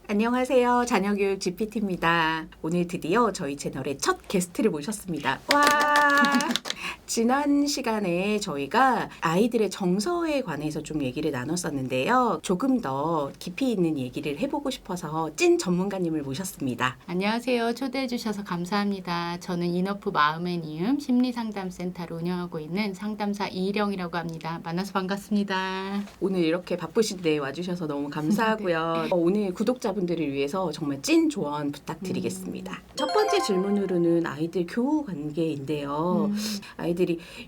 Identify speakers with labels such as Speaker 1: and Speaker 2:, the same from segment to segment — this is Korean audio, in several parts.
Speaker 1: 안녕하세요. 자녀교육 GPT입니다. 오늘 드디어 저희 채널에 첫 게스트를 모셨습니다. 와! 지난 시간에 저희가 아이들의 정서에 관해서 좀 얘기를 나눴었는데요. 조금 더 깊이 있는 얘기를 해보고 싶어서 찐 전문가님을 모셨습니다.
Speaker 2: 안녕하세요. 초대해 주셔서 감사합니다. 저는 인어프 마음의 니음 심리상담센터를 운영하고 있는 상담사 이희령이라고 합니다. 만나서 반갑습니다.
Speaker 1: 오늘 이렇게 바쁘신데 와주셔서 너무 감사하고요. 오늘 구독자분들을 위해서 정말 찐 조언 부탁드리겠습니다. 첫 번째 질문으로는 아이들 교우 관계인데요. 아이들이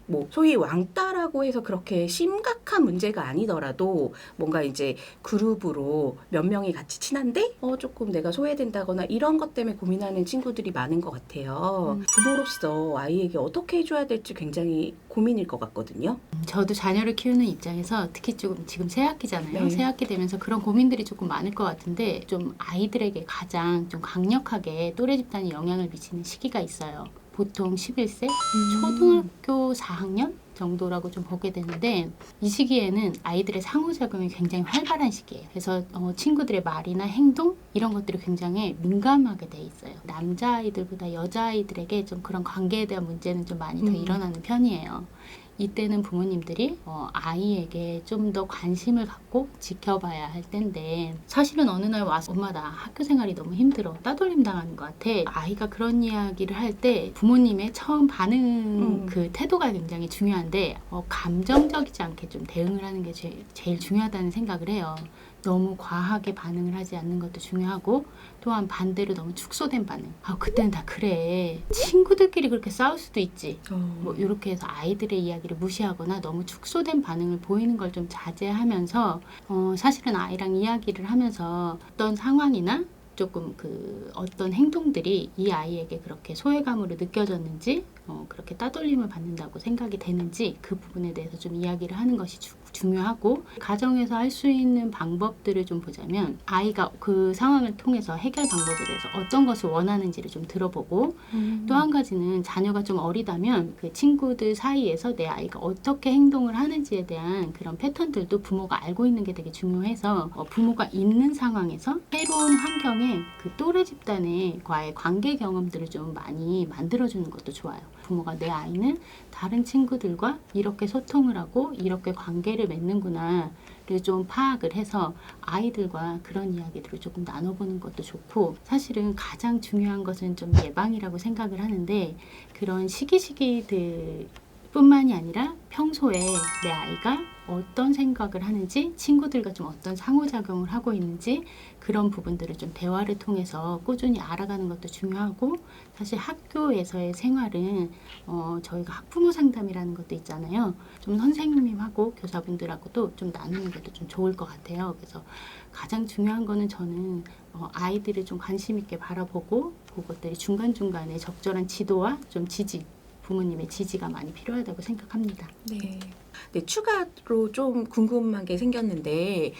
Speaker 1: 뭐 소위 왕따라고 해서 그렇게 심각한 문제가 아니더라도 뭔가 이제 그룹으로 몇 명이 같이 친한데 조금 내가 소외된다거나 이런 것 때문에 고민하는 친구들이 많은 것 같아요. 부모로서 아이에게 어떻게 해줘야 될지 굉장히 고민일 것 같거든요.
Speaker 2: 저도 자녀를 키우는 입장에서 특히 지금 새학기잖아요.
Speaker 1: 네.
Speaker 2: 새학기 되면서 그런 고민들이 조금 많을 것 같은데 좀 아이들에게 가장 좀 강력하게 또래 집단이 영향을 미치는 시기가 있어요. 보통 11세, 초등학교 4학년 정도라고 좀 보게 되는데 이 시기에는 아이들의 상호작용이 굉장히 활발한 시기예요. 그래서 친구들의 말이나 행동 이런 것들이 굉장히 민감하게 돼 있어요. 남자아이들보다 여자아이들에게 좀 그런 관계에 대한 문제는 좀 많이 더 일어나는 편이에요. 이때는 부모님들이 아이에게 좀 더 관심을 갖고 지켜봐야 할 텐데 사실은 어느 날 와서 엄마 나 학교 생활이 너무 힘들어 따돌림 당하는 것 같아. 아이가 그런 이야기를 할 때 부모님의 처음 반응 그 태도가 굉장히 중요한데 감정적이지 않게 좀 대응을 하는 게 제일 중요하다는 생각을 해요. 너무 과하게 반응을 하지 않는 것도 중요하고 또한 반대로 너무 축소된 반응. 그때는 다 그래. 친구들끼리 그렇게 싸울 수도 있지. 뭐 이렇게 해서 아이들의 이야기를 무시하거나 너무 축소된 반응을 보이는 걸 좀 자제하면서 사실은 아이랑 이야기를 하면서 어떤 상황이나 조금 어떤 행동들이 이 아이에게 그렇게 소외감으로 느껴졌는지 그렇게 따돌림을 받는다고 생각이 되는지 그 부분에 대해서 좀 이야기를 하는 것이 중요하고 가정에서 할 수 있는 방법들을 좀 보자면 아이가 그 상황을 통해서 해결 방법에 대해서 어떤 것을 원하는지를 좀 들어보고 또 한 가지는 자녀가 좀 어리다면 그 친구들 사이에서 내 아이가 어떻게 행동을 하는지에 대한 그런 패턴들도 부모가 알고 있는 게 되게 중요해서 부모가 있는 상황에서 새로운 환경에 그 또래 집단과의 관계 경험들을 좀 많이 만들어주는 것도 좋아요. 부모가 내 아이는 다른 친구들과 이렇게 소통을 하고 이렇게 관계를 맺는구나를 좀 파악을 해서 아이들과 그런 이야기들을 조금 나눠보는 것도 좋고 사실은 가장 중요한 것은 좀 예방이라고 생각을 하는데 그런 시기들 뿐만이 아니라 평소에 내 아이가 어떤 생각을 하는지 친구들과 좀 어떤 상호작용을 하고 있는지 그런 부분들을 좀 대화를 통해서 꾸준히 알아가는 것도 중요하고 사실 학교에서의 생활은 저희가 학부모 상담이라는 것도 있잖아요. 좀 선생님하고 교사분들하고도 좀 나누는 것도 좀 좋을 것 같아요. 그래서 가장 중요한 거는 저는 아이들을 좀 관심 있게 바라보고 그것들이 중간중간에 적절한 지도와 좀 지지 부모님의 지지가 많이 필요하다고 생각합니다.
Speaker 1: 네. 네, 추가로 좀 궁금한 게 생겼는데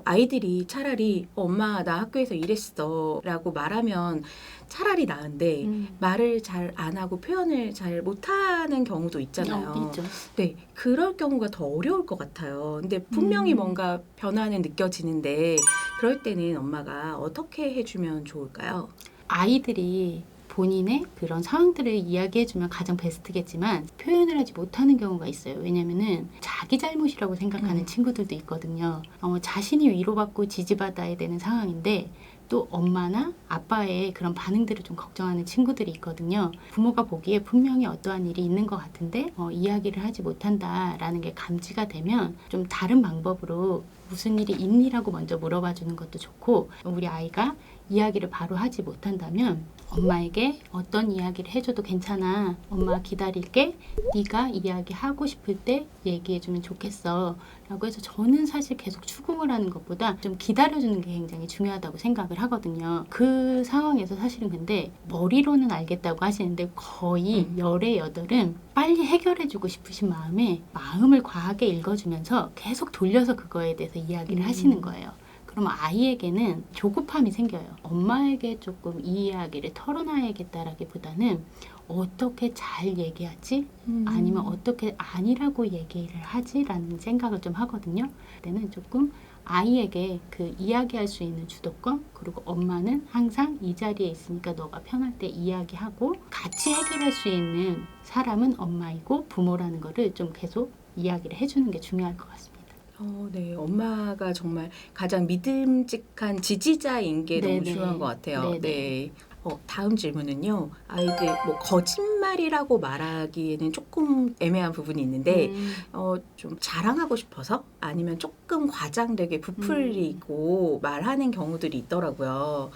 Speaker 1: 아이들이 차라리 엄마 나 학교에서 이랬어 라고 말하면 차라리 나은데 말을 잘 안 하고 표현을 잘 못하는 경우도 있잖아요.
Speaker 2: 있죠.
Speaker 1: 네, 그럴 경우가 더 어려울 것 같아요. 근데 분명히 뭔가 변화는 느껴지는데 그럴 때는 엄마가 어떻게 해주면 좋을까요?
Speaker 2: 아이들이 본인의 그런 상황들을 이야기해주면 가장 베스트겠지만 표현을 하지 못하는 경우가 있어요. 왜냐면은 자기 잘못이라고 생각하는 친구들도 있거든요. 자신이 위로받고 지지받아야 되는 상황인데 또 엄마나 아빠의 그런 반응들을 좀 걱정하는 친구들이 있거든요. 부모가 보기에 분명히 어떠한 일이 있는 것 같은데 이야기를 하지 못한다라는 게 감지가 되면 좀 다른 방법으로 무슨 일이 있니라고 먼저 물어봐 주는 것도 좋고 우리 아이가 이야기를 바로 하지 못한다면 엄마에게 어떤 이야기를 해줘도 괜찮아. 엄마 기다릴게. 네가 이야기하고 싶을 때 얘기해주면 좋겠어. 라고 해서 저는 사실 계속 추궁을 하는 것보다 좀 기다려주는 게 굉장히 중요하다고 생각을 하거든요. 그 상황에서 사실은 근데 머리로는 알겠다고 하시는데 거의 열의 여덟은 빨리 해결해주고 싶으신 마음에 마음을 과하게 읽어주면서 계속 돌려서 그거에 대해서 이야기를 하시는 거예요. 그러면 아이에게는 조급함이 생겨요. 엄마에게 조금 이 이야기를 털어놔야겠다라기보다는 어떻게 잘 얘기하지? 아니면 어떻게 아니라고 얘기를 하지라는 생각을 좀 하거든요. 그때는 조금 아이에게 그 이야기할 수 있는 주도권, 그리고 엄마는 항상 이 자리에 있으니까 너가 편할 때 이야기하고 같이 해결할 수 있는 사람은 엄마이고 부모라는 거를 좀 계속 이야기를 해주는 게 중요할 것 같습니다.
Speaker 1: 네. 엄마가 정말 가장 믿음직한 지지자인 게 너무
Speaker 2: 네네.
Speaker 1: 중요한 것 같아요.
Speaker 2: 네네.
Speaker 1: 네. 다음 질문은요. 아이들 뭐 거짓말이라고 말하기에는 조금 애매한 부분이 있는데 좀 자랑하고 싶어서 아니면 조금 과장되게 부풀리고 말하는 경우들이 있더라고요.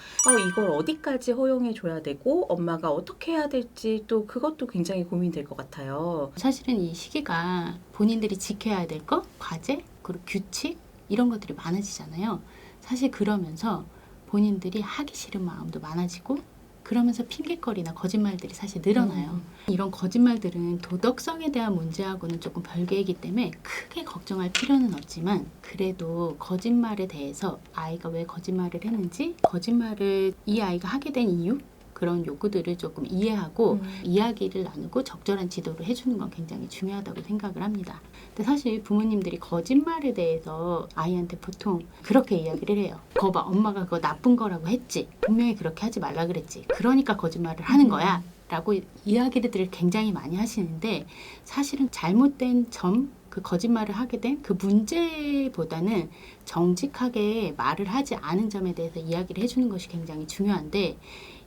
Speaker 1: 이걸 어디까지 허용해 줘야 되고 엄마가 어떻게 해야 될지 또 그것도 굉장히 고민될 것 같아요.
Speaker 2: 사실은 이 시기가 본인들이 지켜야 될 것, 과제, 그리고 규칙 이런 것들이 많아지잖아요. 사실 그러면서 본인들이 하기 싫은 마음도 많아지고 그러면서 핑계거리나 거짓말들이 사실 늘어나요. 이런 거짓말들은 도덕성에 대한 문제하고는 조금 별개이기 때문에 크게 걱정할 필요는 없지만 그래도 거짓말에 대해서 아이가 왜 거짓말을 했는지, 거짓말을 이 아이가 하게 된 이유, 그런 요구들을 조금 이해하고 이야기를 나누고 적절한 지도를 해주는 건 굉장히 중요하다고 생각을 합니다. 근데 사실 부모님들이 거짓말에 대해서 아이한테 보통 그렇게 이야기를 해요. 거봐, 엄마가 그거 나쁜 거라고 했지. 분명히 그렇게 하지 말라 그랬지. 그러니까 거짓말을 하는 거야. 라고 이야기들을 굉장히 많이 하시는데 사실은 잘못된 점, 그 거짓말을 하게 된 그 문제보다는 정직하게 말을 하지 않은 점에 대해서 이야기를 해주는 것이 굉장히 중요한데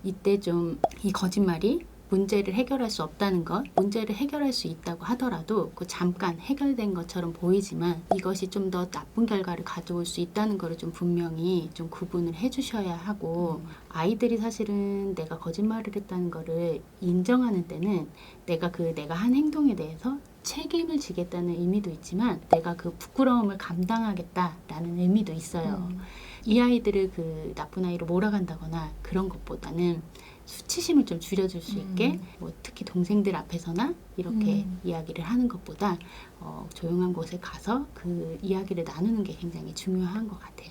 Speaker 2: 이때 좀 이 거짓말이 문제를 해결할 수 없다는 것, 문제를 해결할 수 있다고 하더라도 그 잠깐 해결된 것처럼 보이지만 이것이 좀 더 나쁜 결과를 가져올 수 있다는 것을 좀 분명히 좀 구분을 해주셔야 하고 아이들이 사실은 내가 거짓말을 했다는 것을 인정하는 때는 내가 한 행동에 대해서 책임을 지겠다는 의미도 있지만 내가 그 부끄러움을 감당하겠다라는 의미도 있어요. 이 아이들을 그 나쁜 아이로 몰아간다거나 그런 것보다는 수치심을 좀 줄여줄 수 있게 뭐 특히 동생들 앞에서나 이렇게 이야기를 하는 것보다 조용한 곳에 가서 그 이야기를 나누는 게 굉장히 중요한 것 같아요.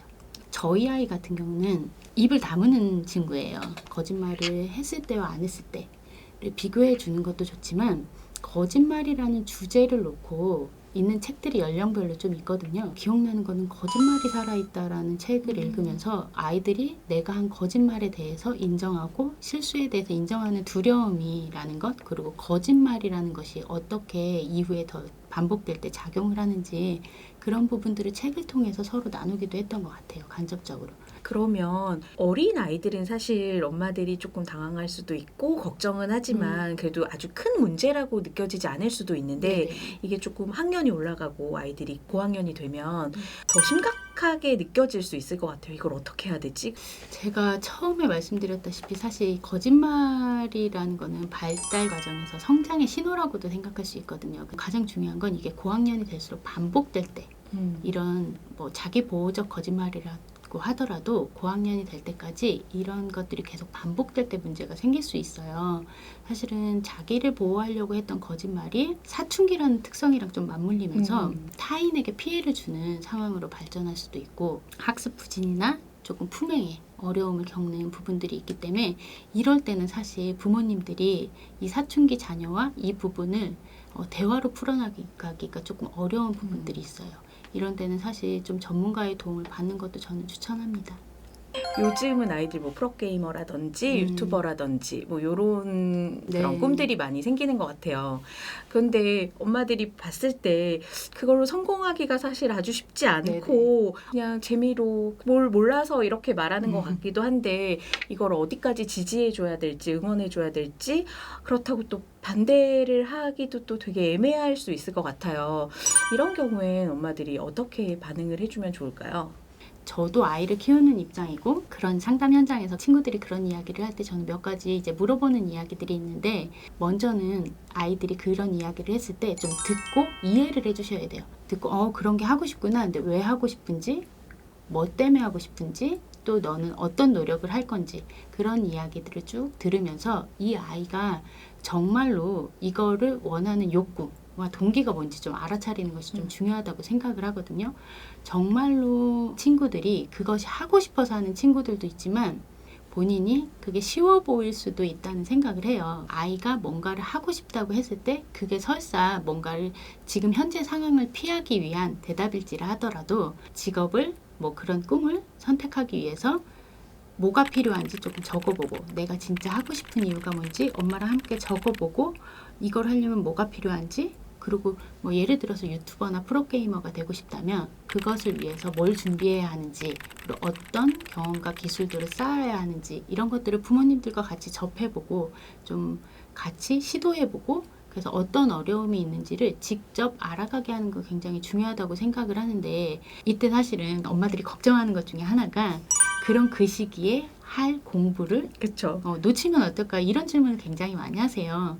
Speaker 2: 저희 아이 같은 경우는 입을 다무는 친구예요. 거짓말을 했을 때와 안 했을 때를 비교해 주는 것도 좋지만 거짓말이라는 주제를 놓고 있는 책들이 연령별로 좀 있거든요. 기억나는 거는 거짓말이 살아있다라는 책을 읽으면서 아이들이 내가 한 거짓말에 대해서 인정하고 실수에 대해서 인정하는 두려움이라는 것, 그리고 거짓말이라는 것이 어떻게 이후에 더 반복될 때 작용을 하는지 그런 부분들을 책을 통해서 서로 나누기도 했던 것 같아요. 간접적으로.
Speaker 1: 그러면 어린 아이들은 사실 엄마들이 조금 당황할 수도 있고 걱정은 하지만 그래도 아주 큰 문제라고 느껴지지 않을 수도 있는데
Speaker 2: 네네.
Speaker 1: 이게 조금 학년이 올라가고 아이들이 고학년이 되면 더 심각하게 느껴질 수 있을 것 같아요. 이걸 어떻게 해야 되지?
Speaker 2: 제가 처음에 말씀드렸다시피 사실 거짓말이라는 거는 발달 과정에서 성장의 신호라고도 생각할 수 있거든요. 가장 중요한 건 이게 고학년이 될수록 반복될 때 이런 뭐 자기 보호적 거짓말이라고 하더라도 고학년이 될 때까지 이런 것들이 계속 반복될 때 문제가 생길 수 있어요. 사실은 자기를 보호하려고 했던 거짓말이 사춘기라는 특성이랑 좀 맞물리면서 타인에게 피해를 주는 상황으로 발전할 수도 있고 학습 부진이나 조금 품행에 어려움을 겪는 부분들이 있기 때문에 이럴 때는 사실 부모님들이 이 사춘기 자녀와 이 부분을 대화로 풀어나가기가 조금 어려운 부분들이 있어요. 이런 데는 사실 좀 전문가의 도움을 받는 것도 저는 추천합니다.
Speaker 1: 요즘은 아이들 뭐 프로게이머라든지 유튜버라든지 뭐 요런 그런
Speaker 2: 네.
Speaker 1: 꿈들이 많이 생기는 것 같아요. 그런데 엄마들이 봤을 때 그걸로 성공하기가 사실 아주 쉽지 않고 그냥 재미로 뭘 몰라서 이렇게 말하는 것 같기도 한데 이걸 어디까지 지지해줘야 될지 응원해줘야 될지 그렇다고 또 반대를 하기도 또 되게 애매할 수 있을 것 같아요. 이런 경우엔 엄마들이 어떻게 반응을 해주면 좋을까요?
Speaker 2: 저도 아이를 키우는 입장이고 그런 상담 현장에서 친구들이 그런 이야기를 할 때 저는 몇 가지 이제 물어보는 이야기들이 있는데 먼저는 아이들이 그런 이야기를 했을 때 좀 듣고 이해를 해주셔야 돼요. 듣고 그런 게 하고 싶구나. 근데 왜 하고 싶은지, 뭐 때문에 하고 싶은지, 또 너는 어떤 노력을 할 건지 그런 이야기들을 쭉 들으면서 이 아이가 정말로 이거를 원하는 욕구와 동기가 뭔지 좀 알아차리는 것이 좀 중요하다고 생각을 하거든요. 정말로 친구들이 그것이 하고 싶어서 하는 친구들도 있지만 본인이 그게 쉬워 보일 수도 있다는 생각을 해요. 아이가 뭔가를 하고 싶다고 했을 때 그게 설사 뭔가를 지금 현재 상황을 피하기 위한 대답일지라 하더라도 직업을 뭐 그런 꿈을 선택하기 위해서 뭐가 필요한지 조금 적어보고 내가 진짜 하고 싶은 이유가 뭔지 엄마랑 함께 적어보고 이걸 하려면 뭐가 필요한지 그리고 뭐 예를 들어서 유튜버나 프로게이머가 되고 싶다면 그것을 위해서 뭘 준비해야 하는지 그리고 어떤 경험과 기술들을 쌓아야 하는지 이런 것들을 부모님들과 같이 접해보고 좀 같이 시도해보고 그래서 어떤 어려움이 있는지를 직접 알아가게 하는 거 굉장히 중요하다고 생각을 하는데 이때 사실은 엄마들이 걱정하는 것 중에 하나가 그런 그 시기에 할 공부를
Speaker 1: 그쵸.
Speaker 2: 놓치면 어떨까 이런 질문을 굉장히 많이 하세요.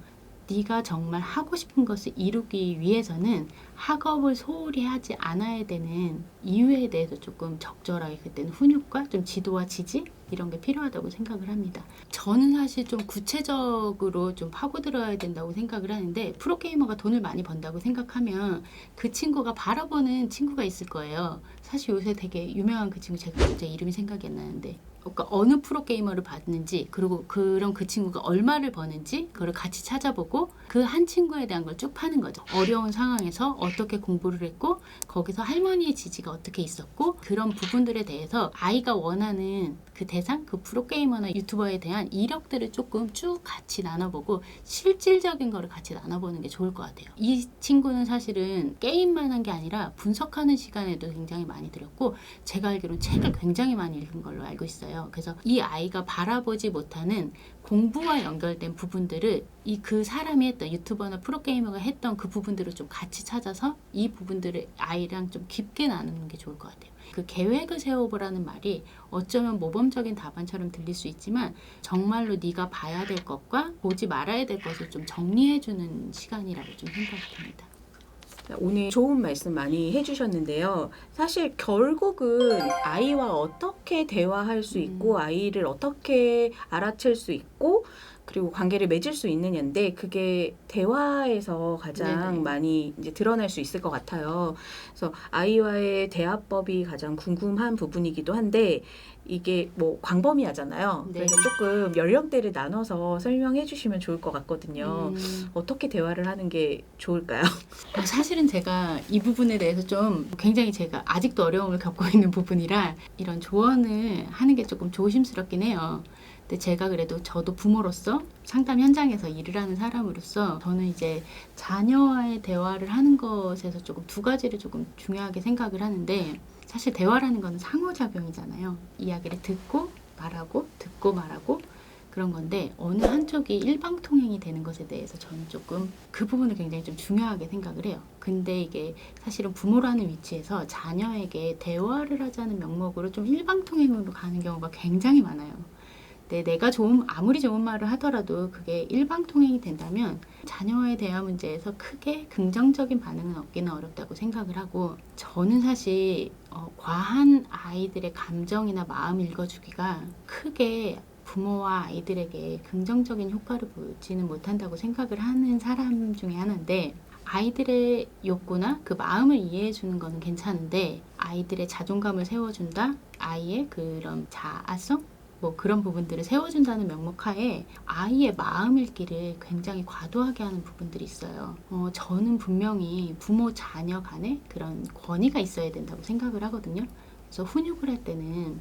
Speaker 2: 네가 정말 하고 싶은 것을 이루기 위해서는 학업을 소홀히 하지 않아야 되는 이유에 대해서 조금 적절하게 그때는 훈육과 좀 지도와 지지 이런 게 필요하다고 생각을 합니다. 저는 사실 좀 구체적으로 좀 파고들어야 된다고 생각을 하는데 프로게이머가 돈을 많이 번다고 생각하면 그 친구가 바라보는 친구가 있을 거예요. 사실 요새 되게 유명한 그 친구 제가 갑자기 이름이 생각이 안 나는데 그러니까 어느 프로게이머를 봤는지 그리고 그런 그 친구가 얼마를 버는지 그걸 같이 찾아보고 그 한 친구에 대한 걸 쭉 파는 거죠. 어려운 상황에서 어떻게 공부를 했고 거기서 할머니의 지지가 어떻게 있었고 그런 부분들에 대해서 아이가 원하는 그 대상, 그 프로게이머나 유튜버에 대한 이력들을 조금 쭉 같이 나눠보고 실질적인 거를 같이 나눠보는 게 좋을 것 같아요. 이 친구는 사실은 게임만 한 게 아니라 분석하는 시간에도 굉장히 많이 들였고 제가 알기로는 책을 굉장히 많이 읽은 걸로 알고 있어요. 그래서 이 아이가 바라보지 못하는 공부와 연결된 부분들을 그 사람이 했던 유튜버나 프로게이머가 했던 그 부분들을 좀 같이 찾아서 이 부분들을 아이랑 좀 깊게 나누는 게 좋을 것 같아요. 그 계획을 세워보라는 말이 어쩌면 모범적인 답안처럼 들릴 수 있지만 정말로 네가 봐야 될 것과 보지 말아야 될 것을 좀 정리해주는 시간이라고 좀 생각이 듭니다.
Speaker 1: 오늘 좋은 말씀 많이 해주셨는데요. 사실 결국은 아이와 어떻게 대화할 수 있고 아이를 어떻게 알아챌 수 있고 그리고 관계를 맺을 수 있느냐인데 그게 대화에서 가장
Speaker 2: 네네.
Speaker 1: 많이 이제 드러날 수 있을 것 같아요. 그래서 아이와의 대화법이 가장 궁금한 부분이기도 한데 이게 뭐 광범위하잖아요.
Speaker 2: 네.
Speaker 1: 그래서 조금 연령대를 나눠서 설명해 주시면 좋을 것 같거든요. 어떻게 대화를 하는 게 좋을까요?
Speaker 2: 사실은 제가 이 부분에 대해서 좀 굉장히 제가 아직도 어려움을 겪고 있는 부분이라 이런 조언을 하는 게 조금 조심스럽긴 해요. 근데 제가 그래도 저도 부모로서 상담 현장에서 일을 하는 사람으로서 저는 이제 자녀와의 대화를 하는 것에서 조금 두 가지를 조금 중요하게 생각을 하는데 사실 대화라는 건 상호작용이잖아요. 이야기를 듣고 말하고 그런 건데 어느 한쪽이 일방통행이 되는 것에 대해서 저는 조금 그 부분을 굉장히 좀 중요하게 생각을 해요. 근데 이게 사실은 부모라는 위치에서 자녀에게 대화를 하자는 명목으로 좀 일방통행으로 가는 경우가 굉장히 많아요. 근데 내가 아무리 좋은 말을 하더라도 그게 일방통행이 된다면 자녀와의 대화 문제에서 크게 긍정적인 반응은 얻기는 어렵다고 생각을 하고 저는 사실 과한 아이들의 감정이나 마음 읽어주기가 크게 부모와 아이들에게 긍정적인 효과를 보지는 못한다고 생각을 하는 사람 중에 하나인데 아이들의 욕구나 그 마음을 이해해 주는 거는 괜찮은데 아이들의 자존감을 세워준다, 아이의 그런 자아성 뭐 그런 부분들을 세워준다는 명목하에 아이의 마음 읽기를 굉장히 과도하게 하는 부분들이 있어요. 저는 분명히 부모 자녀 간에 그런 권위가 있어야 된다고 생각을 하거든요. 그래서 훈육을 할 때는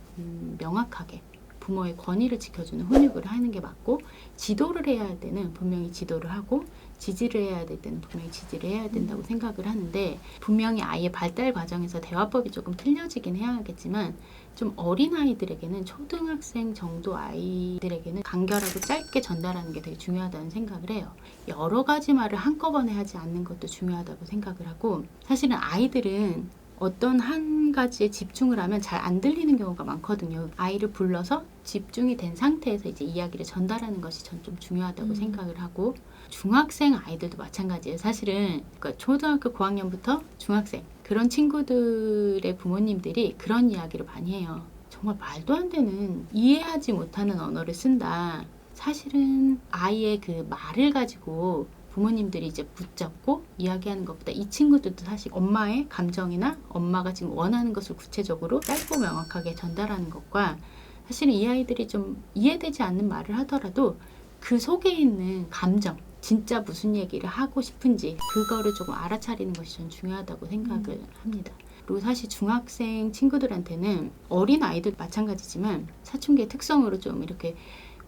Speaker 2: 명확하게 부모의 권위를 지켜주는 훈육을 하는 게 맞고 지도를 해야 할 때는 분명히 지도를 하고 지지를 해야 될 때는 분명히 지지를 해야 된다고 생각을 하는데 분명히 아이의 발달 과정에서 대화법이 조금 틀려지긴 해야겠지만 좀 어린 아이들에게는 초등학생 정도 아이들에게는 간결하고 짧게 전달하는 게 되게 중요하다는 생각을 해요. 여러 가지 말을 한꺼번에 하지 않는 것도 중요하다고 생각을 하고 사실은 아이들은 어떤 한 가지에 집중을 하면 잘 안 들리는 경우가 많거든요. 아이를 불러서 집중이 된 상태에서 이제 이야기를 전달하는 것이 전 좀 중요하다고 생각을 하고 중학생 아이들도 마찬가지예요. 사실은 그러니까 초등학교 고학년부터 중학생 그런 친구들의 부모님들이 그런 이야기를 많이 해요. 정말 말도 안 되는 이해하지 못하는 언어를 쓴다. 사실은 아이의 그 말을 가지고 부모님들이 이제 붙잡고 이야기하는 것보다 이 친구들도 사실 엄마의 감정이나 엄마가 지금 원하는 것을 구체적으로 짧고 명확하게 전달하는 것과 사실은 이 아이들이 좀 이해되지 않는 말을 하더라도 그 속에 있는 감정, 진짜 무슨 얘기를 하고 싶은지 그거를 조금 알아차리는 것이 전 중요하다고 생각을 합니다. 그리고 사실 중학생 친구들한테는 어린 아이들 마찬가지지만 사춘기의 특성으로 좀 이렇게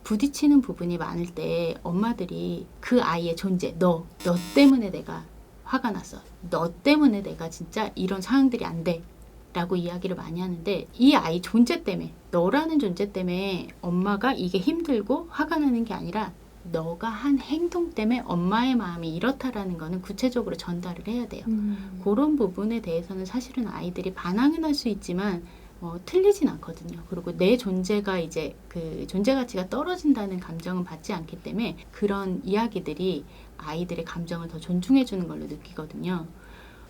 Speaker 2: 부딪히는 부분이 많을 때 엄마들이 그 아이의 존재, 너 때문에 내가 화가 났어. 너 때문에 내가 진짜 이런 상황들이 안 돼. 라고 이야기를 많이 하는데 이 아이 존재 때문에, 너라는 존재 때문에 엄마가 이게 힘들고 화가 나는 게 아니라 너가 한 행동 때문에 엄마의 마음이 이렇다라는 거는 구체적으로 전달을 해야 돼요. 그런 부분에 대해서는 사실은 아이들이 반항은 할 수 있지만 틀리진 않거든요. 그리고 내 존재가 이제 그 존재 가치가 떨어진다는 감정은 받지 않기 때문에 그런 이야기들이 아이들의 감정을 더 존중해 주는 걸로 느끼거든요.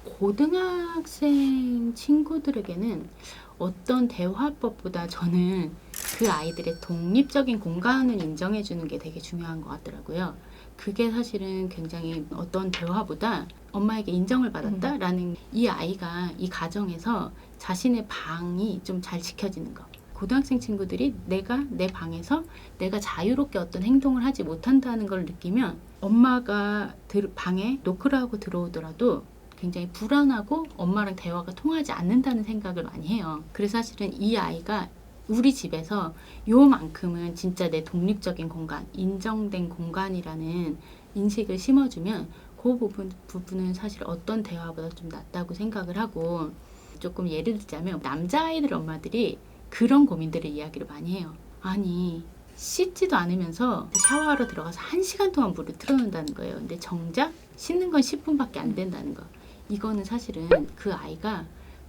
Speaker 2: 고등학생 친구들에게는 어떤 대화법보다 저는 그 아이들의 독립적인 공간을 인정해 주는 게 되게 중요한 것 같더라고요. 그게 사실은 굉장히 어떤 대화보다 엄마에게 인정을 받았다라는 이 아이가 이 가정에서 자신의 방이 좀 잘 지켜지는 거. 고등학생 친구들이 내가 내 방에서 내가 자유롭게 어떤 행동을 하지 못한다는 걸 느끼면 엄마가 방에 노크를 하고 들어오더라도 굉장히 불안하고 엄마랑 대화가 통하지 않는다는 생각을 많이 해요. 그래서 사실은 이 아이가 우리 집에서 요만큼은 진짜 내 독립적인 공간, 인정된 공간이라는 인식을 심어주면 그 부분은 사실 어떤 대화보다 좀 낫다고 생각을 하고, 조금 예를 들자면 남자아이들 엄마들이 그런 고민들을 이야기를 많이 해요. 아니 씻지도 않으면서 샤워하러 들어가서 1시간 동안 물을 틀어놓는다는 거예요. 근데 정작 씻는 건 10분밖에 안 된다는 거. 이거는 사실은 그 아이가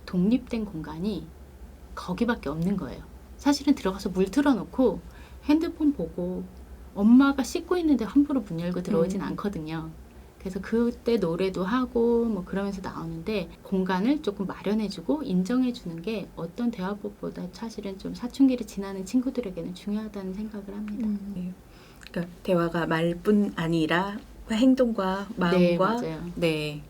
Speaker 2: 독립된 공간이 거기밖에 없는 거예요. 사실은 들어가서 물 틀어놓고 핸드폰 보고 엄마가 씻고 있는데 함부로 문 열고 들어오진 않거든요. 그래서 그때 노래도 하고 뭐 그러면서 나오는데 공간을 조금 마련해주고 인정해주는 게 어떤 대화법보다 사실은 좀 사춘기를 지나는 친구들에게는 중요하다는 생각을 합니다.
Speaker 1: 그러니까 대화가 말뿐 아니라 행동과 마음과
Speaker 2: 네, 맞아요.
Speaker 1: 네.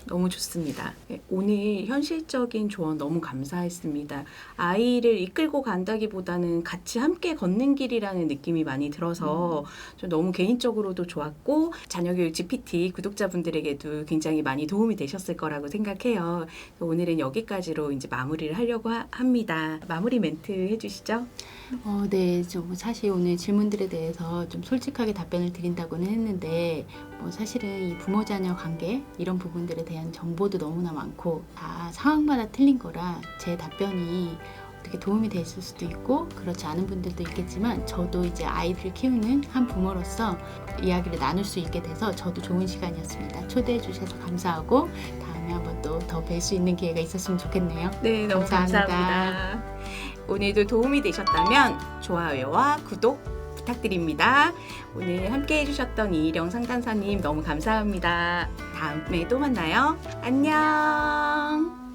Speaker 1: 너무 좋습니다. 오늘 현실적인 조언 너무 감사했습니다. 아이를 이끌고 간다기보다는 같이 함께 걷는 길이라는 느낌이 많이 들어서 좀 너무 개인적으로도 좋았고 자녀교육 GPT 구독자분들에게도 굉장히 많이 도움이 되셨을 거라고 생각해요. 오늘은 여기까지로 이제 마무리를 하려고 합니다. 마무리 멘트 해주시죠.
Speaker 2: 네, 사실 오늘 질문들에 대해서 좀 솔직하게 답변을 드린다고는 했는데 사실은 이 부모-자녀 관계 이런 부분들에 대한 정보도 너무나 많고 다 상황마다 틀린 거라 제 답변이 어떻게 도움이 됐을 수도 있고 그렇지 않은 분들도 있겠지만 저도 이제 아이들을 키우는 한 부모로서 이야기를 나눌 수 있게 돼서 저도 좋은 시간이었습니다. 초대해 주셔서 감사하고 다음에 한번 또 더 뵐 수 있는 기회가 있었으면 좋겠네요.
Speaker 1: 네, 너무 감사합니다. 오늘도 도움이 되셨다면 좋아요와 구독 부탁드립니다. 오늘 함께 해주셨던 이희령 상담사님 너무 감사합니다. 다음에 또 만나요. 안녕.